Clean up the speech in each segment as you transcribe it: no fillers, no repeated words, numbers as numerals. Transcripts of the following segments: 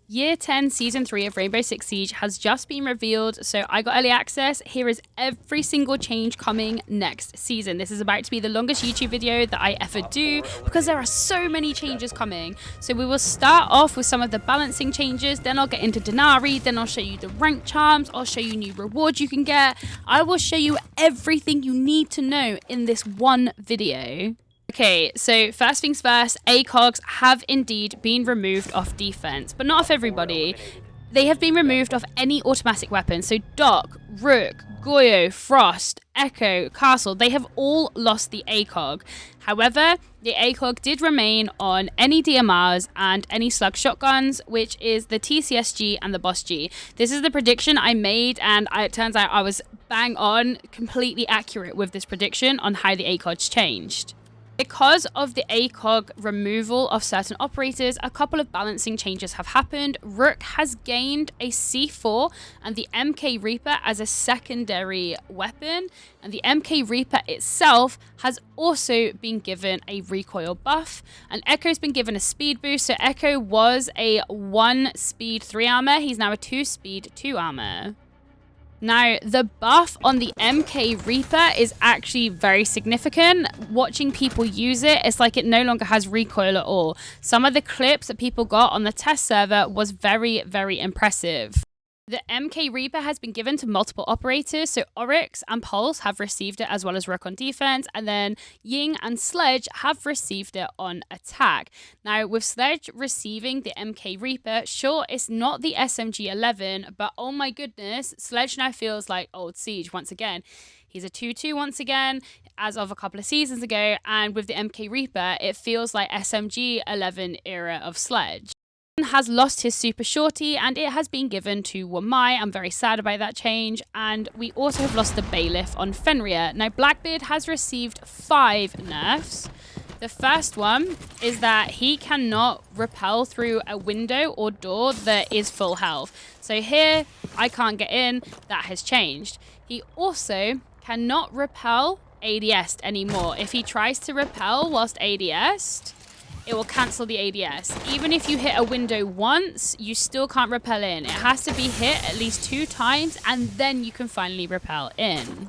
Year 10 Season 3 of Rainbow Six Siege has just been revealed, so I got early access. Here is every single change coming next season. This is about to be the longest YouTube video that I ever do because there are so many changes coming. So we will start off with some of the balancing changes, then I'll get into Denari, then I'll show you the rank charms, I'll show you new rewards you can get. I will show you everything you need to know in this one video. Okay, so first things first, Acogs have indeed been removed off defense, but not off everybody. They have been removed off any automatic weapon. So Doc, Rook, Goyo, Frost, Echo, Castle, they have all lost the Acog. However, the Acog did remain on any DMRs and any slug shotguns, which is the TCSG and the Boss G. This is the prediction I made, and it turns out I was bang on, completely accurate with this prediction on how the Acog's changed. Because of the Acog removal of certain operators, a couple of balancing changes have happened. Rook has gained a C4 and the MK Reaper as a secondary weapon, and the MK Reaper itself has also been given a recoil buff, and Echo's been given a speed boost. So Echo was a 1 speed 3 armor, he's now a 2 speed 2 armor. Now, the buff on the MK Reaper is actually very significant. Watching people use it, it's like it no longer has recoil at all. Some of the clips that people got on the test server was very, very impressive. The MK Reaper has been given to multiple operators, so Oryx and Pulse have received it as well as Rook on defense, and then Ying and Sledge have received it on attack. Now, with Sledge receiving the MK Reaper, sure, it's not the SMG-11, but oh my goodness, Sledge now feels like old Siege once again. He's a 2-2 once again, as of a couple of seasons ago, and with the MK Reaper, it feels like SMG-11 era of Sledge. Has lost his super shorty and it has been given to Wamai. I'm very sad about that change, and we also have lost the bailiff on Fenrir. Now Blackbeard has received 5 nerfs. The first one is that he cannot rappel through a window or door that is full health. So here I can't get in. That has changed. He also cannot rappel ADS anymore. If he tries to rappel whilst ADS, it will cancel the ADS. Even if you hit a window once, you still can't rappel in. It has to be hit at least 2 times, and then you can finally rappel in.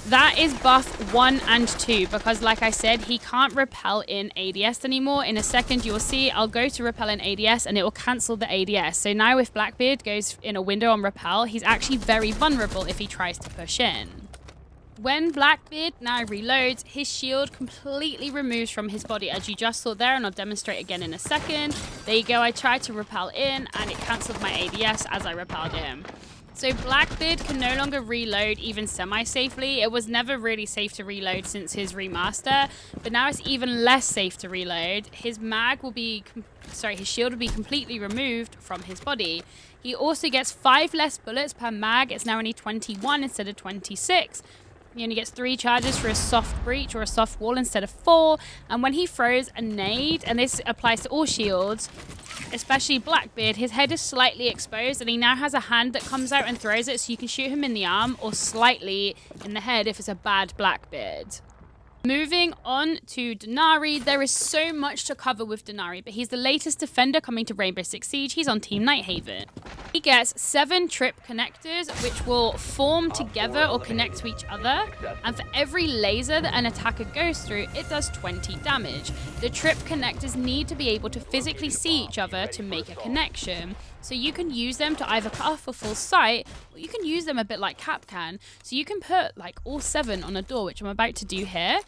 That is buff 1 and 2, because like I said, he can't rappel in ADS anymore. In a second, you will see I'll go to rappel in ADS, and it will cancel the ADS. So now if Blackbeard goes in a window on rappel, he's actually very vulnerable if he tries to push in. When Blackbeard now reloads, his shield completely removes from his body, as you just saw there, and I'll demonstrate again in a second. There you go, I tried to rappel in, and it cancelled my ADS as I rappelled in. So Blackbeard can no longer reload even semi-safely. It was never really safe to reload since his remaster, but now it's even less safe to reload. His mag will be, his shield will be completely removed from his body. He also gets 5 less bullets per mag. It's now only 21 instead of 26. He only gets 3 charges for a soft breach or a soft wall instead of 4. And when he throws a nade, and this applies to all shields, especially Blackbeard, his head is slightly exposed, and he now has a hand that comes out and throws it, so you can shoot him in the arm or slightly in the head if it's a bad Blackbeard. Moving on to Denari, there is so much to cover with Denari, but he's the latest defender coming to Rainbow Six Siege. He's on Team Nighthaven. He gets 7 trip connectors, which will form together or connect to each other, and for every laser that an attacker goes through, it does 20 damage. The trip connectors need to be able to physically see each other to make a connection. So you can use them to either cut off a full sight, or you can use them a bit like Cap can. So you can put like all 7 on a door, which I'm about to do here.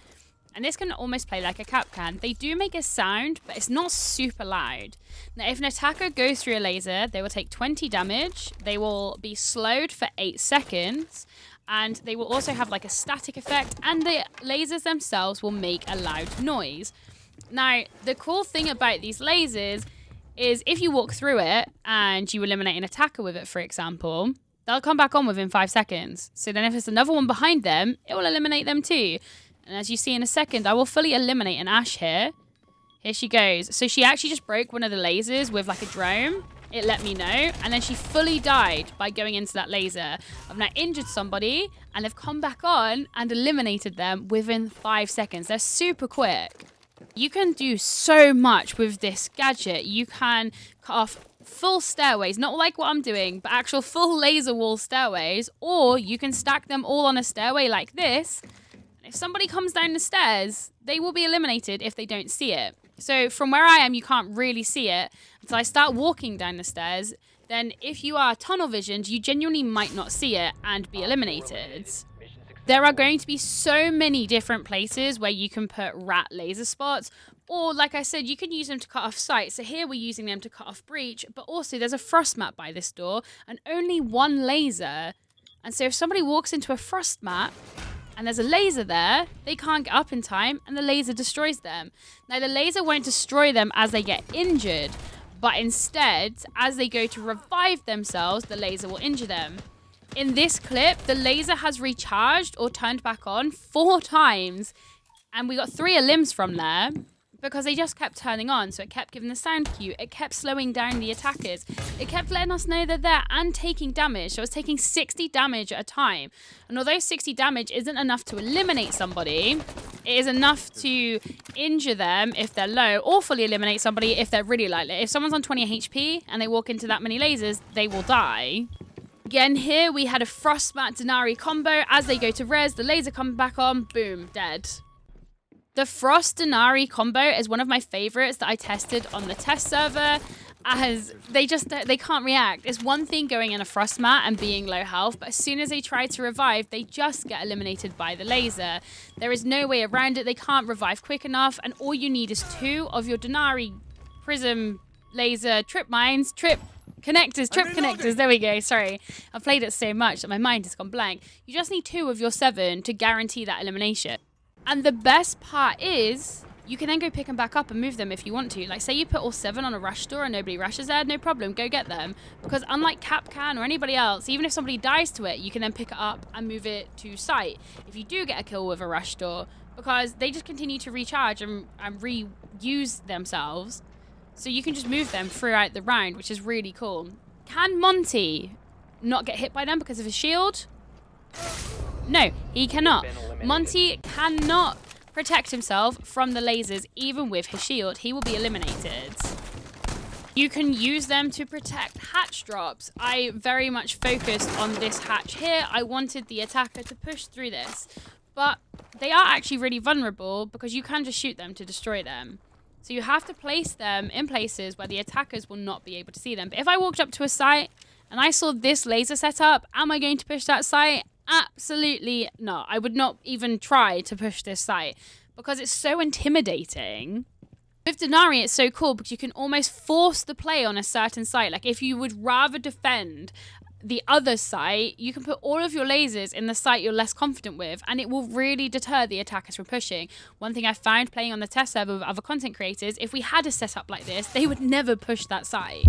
And this can almost play like a Cap can. They do make a sound, but it's not super loud. Now, if an attacker goes through a laser, they will take 20 damage. They will be slowed for 8 seconds. And they will also have like a static effect. And the lasers themselves will make a loud noise. Now, the cool thing about these lasers is if you walk through it and you eliminate an attacker with it, for example, they'll come back on within 5 seconds. So then if there's another one behind them, it will eliminate them too. And as you see in a second, I will fully eliminate an Ash here. Here she goes. So she actually just broke one of the lasers with like a drone. It let me know. And then she fully died by going into that laser. I've now injured somebody and they've come back on and eliminated them within 5 seconds. They're super quick. You can do so much with this gadget. You can cut off full stairways, not like what I'm doing, but actual full laser wall stairways, or you can stack them all on a stairway like this. If somebody comes down the stairs, they will be eliminated if they don't see it. So from where I am, you can't really see it until I start walking down the stairs. Then if you are tunnel visioned, you genuinely might not see it and be eliminated. There are going to be so many different places where you can put rat laser spots, or like I said, you can use them to cut off sight. So here we're using them to cut off breach, but also there's a frost mat by this door and only one laser. And so if somebody walks into a frost mat and there's a laser there, they can't get up in time and the laser destroys them. Now the laser won't destroy them as they get injured, but instead, as they go to revive themselves, the laser will injure them. In this clip, the laser has recharged or turned back on 4 times. And we got 3 limbs from there because they just kept turning on. So it kept giving the sound cue. It kept slowing down the attackers. It kept letting us know they're there and taking damage. So it was taking 60 damage at a time. And although 60 damage isn't enough to eliminate somebody, it is enough to injure them if they're low, or fully eliminate somebody if they're really light. If someone's on 20 HP and they walk into that many lasers, they will die. Again, here we had a Frostmat Denari combo. As they go to res, the laser comes back on, boom, dead. The Frost Denari combo is one of my favorites that I tested on the test server, as they can't react. It's one thing going in a Frostmat and being low health, but as soon as they try to revive, they just get eliminated by the laser. There is no way around it. They can't revive quick enough, and all you need is 2 of your Denari prism laser trip mines, trip connectors, there we go, sorry. I've played it so much that my mind has gone blank. You just need 2 of your 7 to guarantee that elimination. And the best part is, you can then go pick them back up and move them if you want to. Like, say you put all 7 on a rush door and nobody rushes there, no problem, go get them. Because unlike Capcan or anybody else, even if somebody dies to it, you can then pick it up and move it to site if you do get a kill with a rush door, because they just continue to recharge and reuse themselves. So you can just move them throughout the round, which is really cool. Can Monty not get hit by them because of his shield? No, he cannot. Monty cannot protect himself from the lasers, even with his shield. He will be eliminated. You can use them to protect hatch drops. I very much focused on this hatch here. I wanted the attacker to push through this, but they are actually really vulnerable because you can just shoot them to destroy them. So you have to place them in places where the attackers will not be able to see them. But if I walked up to a site and I saw this laser setup, am I going to push that site? Absolutely not. I would not even try to push this site because it's so intimidating. With Denari, it's so cool because you can almost force the play on a certain site. Like if you would rather defend the other site, you can put all of your lasers in the site you're less confident with, and it will really deter the attackers from pushing. One thing I found playing on the test server with other content creators, if we had a setup like this, they would never push that site.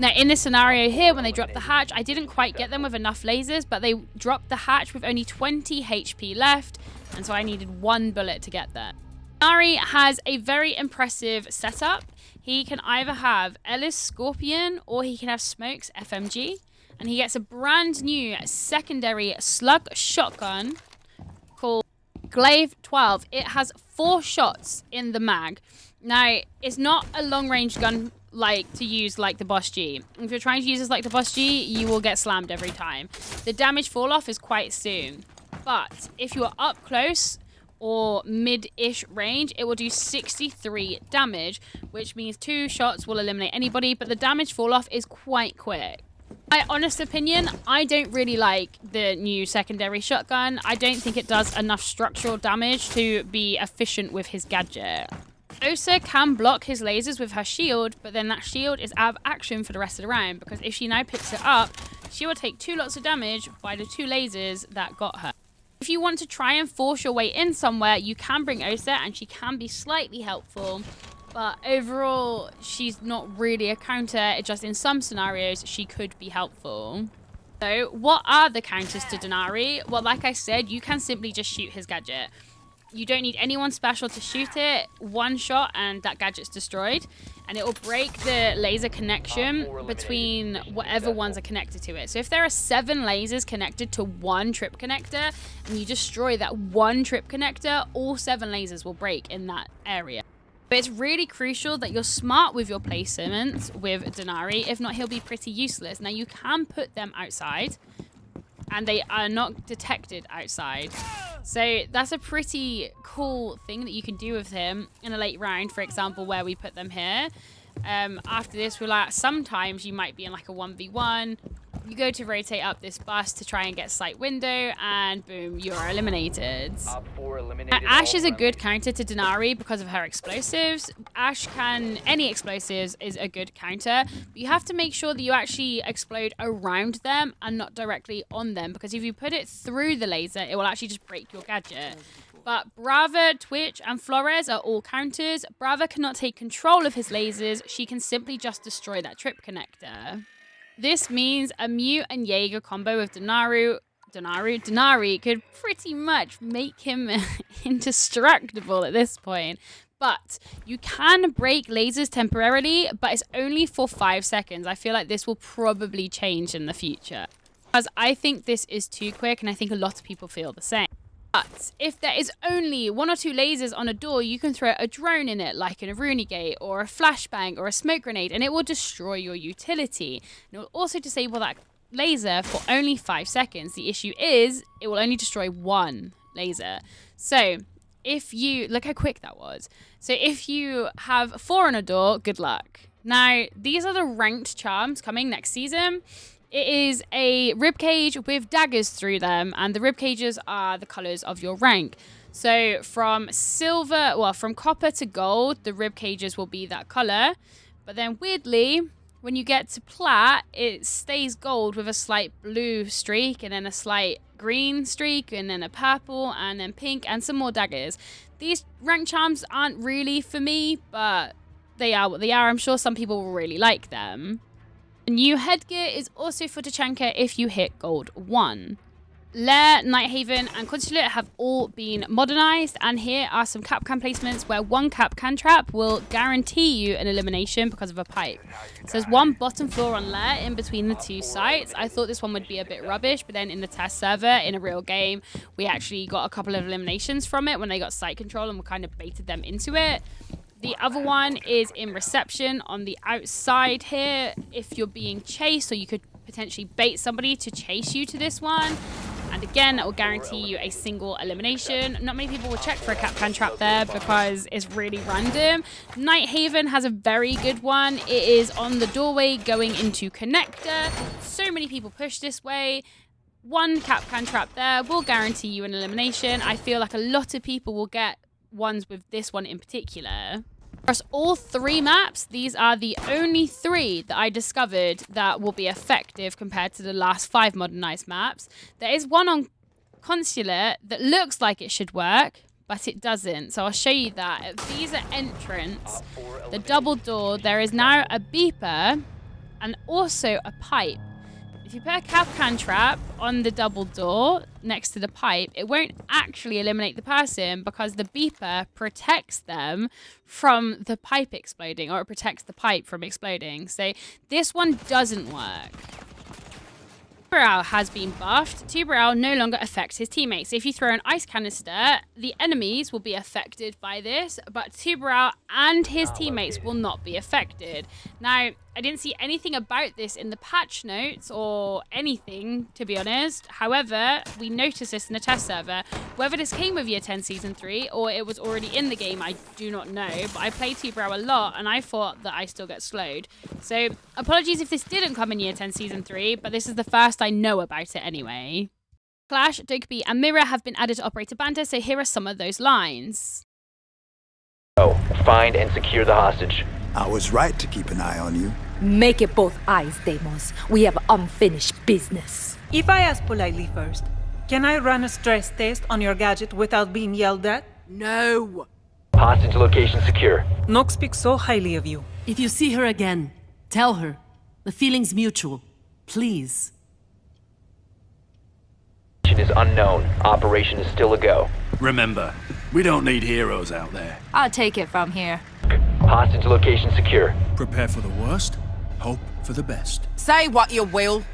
Now, in this scenario here, when they dropped the hatch, I didn't quite get them with enough lasers, but they dropped the hatch with only 20 HP left, and so I needed 1 bullet to get there. Denari has a very impressive setup. He can either have Ellis Scorpion, or he can have Smokes FMG. And he gets a brand new secondary slug shotgun called Glaive 12. It has 4 shots in the mag. Now, it's not a long-range gun to use like the Boss G. If you're trying to use this like the Boss G, you will get slammed every time. The damage fall-off is quite soon. But if you are up close or mid-ish range, it will do 63 damage, which means 2 shots will eliminate anybody, but the damage fall-off is quite quick. My honest opinion, I don't really like the new secondary shotgun. I don't think it does enough structural damage to be efficient with his gadget. Osa can block his lasers with her shield, but then that shield is out of action for the rest of the round, because if she now picks it up, she will take 2 lots of damage by the 2 lasers that got her. If you want to try and force your way in somewhere, you can bring Osa, and she can be slightly helpful. But overall, she's not really a counter. Just in some scenarios, she could be helpful. So what are the counters to Denari? Well, like I said, you can simply just shoot his gadget. You don't need anyone special to shoot it. One shot and that gadget's destroyed. And it will break the laser connection between whatever ones are connected to it. So if there are 7 lasers connected to one trip connector and you destroy that one trip connector, all 7 lasers will break in that area. But it's really crucial that you're smart with your placements with Denari. If not, he'll be pretty useless. Now, you can put them outside, and they are not detected outside. So that's a pretty cool thing that you can do with him in a late round, for example, where we put them here. After this, sometimes you might be in like a 1v1. You go to rotate up this bus to try and get sight window, and boom, you are eliminated. Ash is a good counter to Denari because of her explosives. Any explosives is a good counter, but you have to make sure that you actually explode around them and not directly on them, because if you put it through the laser, it will actually just break your gadget. But Brava, Twitch, and Flores are all counters. Brava cannot take control of his lasers. She can simply just destroy that trip connector. This means a Mute and Jaeger combo with Denari could pretty much make him indestructible at this point. But you can break lasers temporarily, but it's only for 5 seconds. I feel like this will probably change in the future, because I think this is too quick, and I think a lot of people feel the same. But if there is only 1 or 2 lasers on a door, you can throw a drone in it, like in a Runegate, or a flashbang, or a smoke grenade, and it will destroy your utility. And it will also disable that laser for only 5 seconds. The issue is, it will only destroy 1 laser. So, look how quick that was. So if you have 4 on a door, good luck. Now, these are the ranked charms coming next season. It is a ribcage with daggers through them, and the ribcages are the colors of your rank. So from copper to gold, the ribcages will be that color. But then weirdly, when you get to plat, it stays gold with a slight blue streak, and then a slight green streak, and then a purple, and then pink, and some more daggers. These rank charms aren't really for me, but they are what they are. I'm sure some people will really like them. The new headgear is also for Tachanka if you hit gold 1. Lair, Nighthaven, and Consulate have all been modernized, and here are some Capcan placements where 1 Capcan trap will guarantee you an elimination because of a pipe. So there's 1 bottom floor on Lair in between the 2 sites. I thought this one would be a bit rubbish, but then in the test server, in a real game, we actually got a couple of eliminations from it when they got site control, and we kind of baited them into it. The other one is in reception on the outside here. If you're being chased, or you could potentially bait somebody to chase you to this one. And again, that will guarantee you a single elimination. Not many people will check for a Capcan trap there because it's really random. Nighthaven has a very good one. It is on the doorway going into connector. So many people push this way. 1 Capcan trap there will guarantee you an elimination. I feel like a lot of people will get ones with this one in particular. Across all 3 maps, these are the only 3 that I discovered that will be effective compared to the last 5 modernized maps. There is one on Consulate that looks like it should work, but it doesn't. So I'll show you that. At Visa entrance, the double door, there is now a beeper and also a pipe. If you put a Capcan trap on the double door next to the pipe, it won't actually eliminate the person because the beeper protects them from the pipe exploding, or it protects the pipe from exploding. So this one doesn't work. Tubaroa has been buffed. Tubaroa no longer affects his teammates. If you throw an ice canister, the enemies will be affected by this, but Tubaroa and his teammates will not be affected. Now, I didn't see anything about this in the patch notes or anything, to be honest. However, we noticed this in the test server. Whether this came with Y10 Season 3 or it was already in the game, I do not know. But I played Tubaroa a lot, and I thought that I still get slowed. So, apologies if this didn't come in Y10 Season 3, but this is the first I know about it anyway. Clash, Dokeby, and Mirror have been added to Operator Banter, so here are some of those lines. Find and secure the hostage. I was right to keep an eye on you. Make it both eyes, Deimos. We have unfinished business. If I ask politely first, can I run a stress test on your gadget without being yelled at? No! Hostage location secure. Nox speaks so highly of you. If you see her again, tell her. The feeling's mutual. Please. location is unknown. Operation is still a go. Remember, we don't need heroes out there. I'll take it from here. Hostage location secure. Prepare for the worst, hope for the best. Say what you will.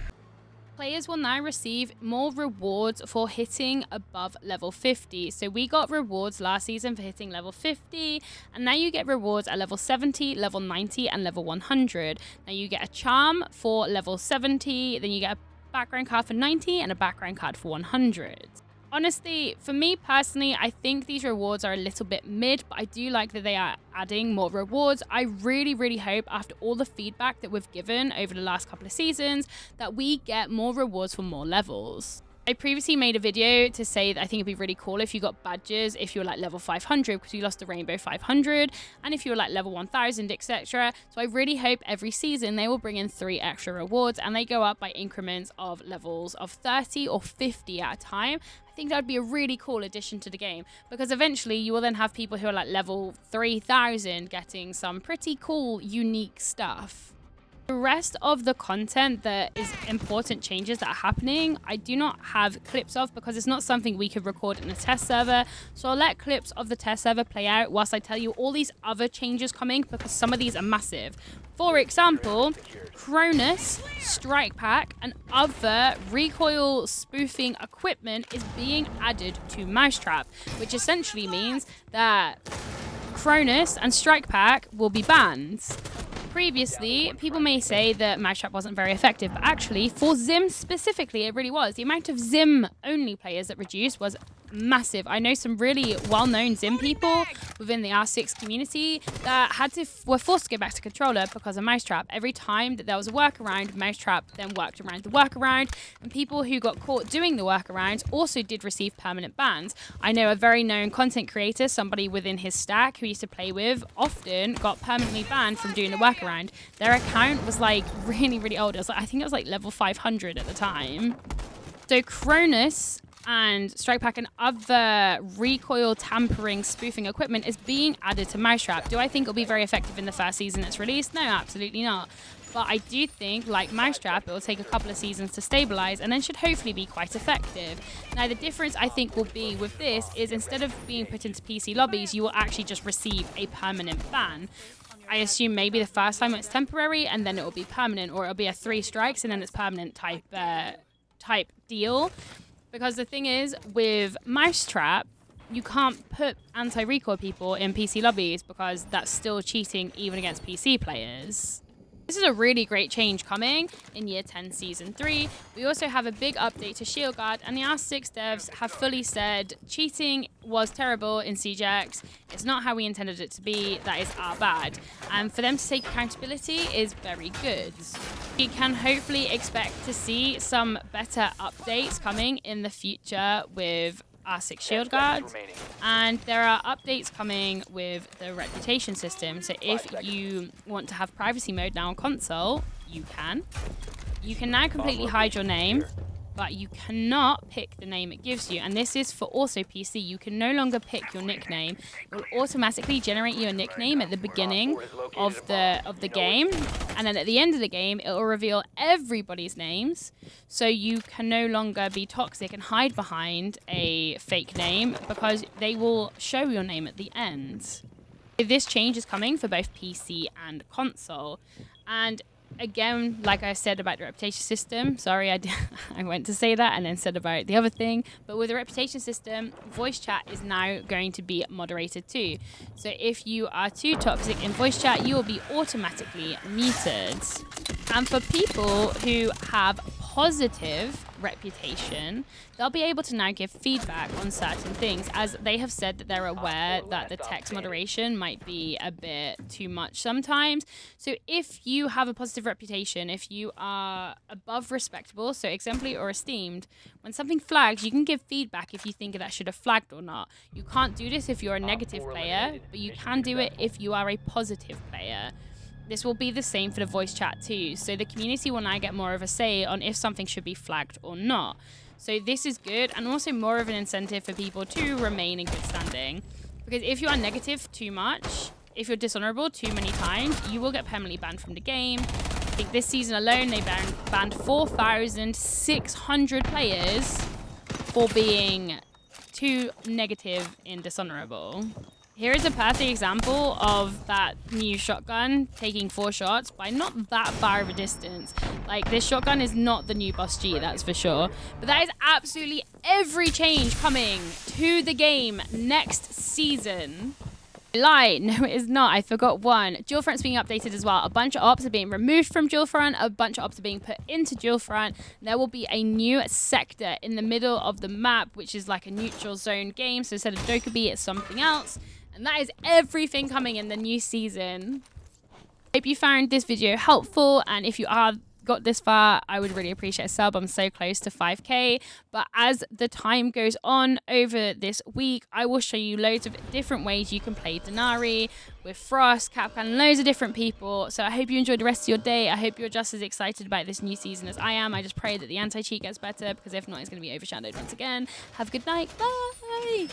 Players will now receive more rewards for hitting above level 50. So we got rewards last season for hitting level 50, and now you get rewards at level 70, level 90, and level 100. Now you get a charm for level 70, then you get a background card for 90 and a background card for 100. Honestly, for me personally, I think these rewards are a little bit mid, but I do like that they are adding more rewards. I really, really hope after all the feedback that we've given over the last couple of seasons that we get more rewards for more levels. I previously made a video to say that I think it'd be really cool if you got badges if you were like level 500 because you lost the Rainbow 500, and if you were like level 1000, etc. So I really hope every season they will bring in 3 extra rewards and they go up by increments of levels of 30 or 50 at a time. I think that would be a really cool addition to the game because eventually you will then have people who are like level 3000 getting some pretty cool, unique stuff. The rest of the content that is important changes that are happening, I do not have clips of because it's not something we could record in a test server. So I'll let clips of the test server play out whilst I tell you all these other changes coming because some of these are massive. For example, Cronus, Strike Pack, and other recoil spoofing equipment is being added to Mousetrap, which essentially means that Cronus and Strike Pack will be banned. Previously, people may say that Mousetrap wasn't very effective, but actually, for Zim specifically, it really was. The amount of Zim-only players that reduced was massive. I know some really well-known Zim people within the R6 community that were forced to go back to controller because of Mousetrap. Every time that there was a workaround, Mousetrap then worked around the workaround, and people who got caught doing the workarounds also did receive permanent bans. I know a very known content creator, somebody within his stack who used to play with, often got permanently banned from doing the workaround. Their account was like really, really old. I think it was like level 500 at the time. So Cronus and Strike Pack and other recoil tampering spoofing equipment is being added to Mousetrap. Do I think it'll be very effective in the first season it's released? No, absolutely not. But I do think, like Mousetrap, it will take a couple of seasons to stabilize and then should hopefully be quite effective. Now, the difference I think will be with this is instead of being put into PC lobbies, you will actually just receive a permanent ban. I assume maybe the first time it's temporary and then it will be permanent, or it'll be a 3 strikes and then it's permanent type deal. Because the thing is, with Mousetrap, you can't put anti-recoil people in PC lobbies because that's still cheating even against PC players. This is a really great change coming in Year 10 Season 3. We also have a big update to Shield Guard, and the R6 devs have fully said cheating was terrible in CJX. It's not how we intended it to be. That is our bad. And for them to take accountability is very good. We can hopefully expect to see some better updates coming in the future with R6 Shield Guard, and there are updates coming with the reputation system. So if you want to have privacy mode now on console, you can now completely hide your name, but you cannot pick the name it gives you. And this is for also PC. You can no longer pick your nickname. It will automatically generate you a nickname at the beginning of the game, and then at the end of the game it will reveal everybody's names, so you can no longer be toxic and hide behind a fake name because they will show your name at the end. This change is coming for both PC and console. And again, like I said about the reputation system, sorry, I went to say that and then said about the other thing, but with the reputation system, voice chat is now going to be moderated too. So if you are too toxic in voice chat, you will be automatically muted. And for people who have positive reputation, they'll be able to now give feedback on certain things, as they have said that they're aware that the text moderation might be a bit too much sometimes. So if you have a positive reputation, if you are above respectable, so exemplary or esteemed, when something flags, you can give feedback if you think that should have flagged or not. You can't do this if you're a negative player, but you can do it if you are a positive player. This will be the same for the voice chat too. So the community will now get more of a say on if something should be flagged or not. So this is good, and also more of an incentive for people to remain in good standing. Because if you are negative too much, if you're dishonorable too many times, you will get permanently banned from the game. I think this season alone, they banned 4,600 players for being too negative in dishonorable. Here is a perfect example of that new shotgun taking 4 shots by not that far of a distance. Like, this shotgun is not the new Boss G, that's for sure. But that is absolutely every change coming to the game next season. Lie, no it is not, I forgot one. Dual Front's being updated as well. A bunch of ops are being removed from Dual Front, a bunch of ops are being put into Dual Front. There will be a new sector in the middle of the map, which is like a neutral zone game. So instead of Dokkaebi, it's something else. And that is everything coming in the new season. Hope you found this video helpful, and if you are got this far, I would really appreciate a sub. I'm so close to 5k, but as the time goes on over this week, I will show you loads of different ways you can play Denari with Frost, Capcan, loads of different people. So I hope you enjoyed the rest of your day. I hope you're just as excited about this new season as I am. I just pray that the anti-cheat gets better, because if not, it's going to be overshadowed once again. Have a good night. Bye.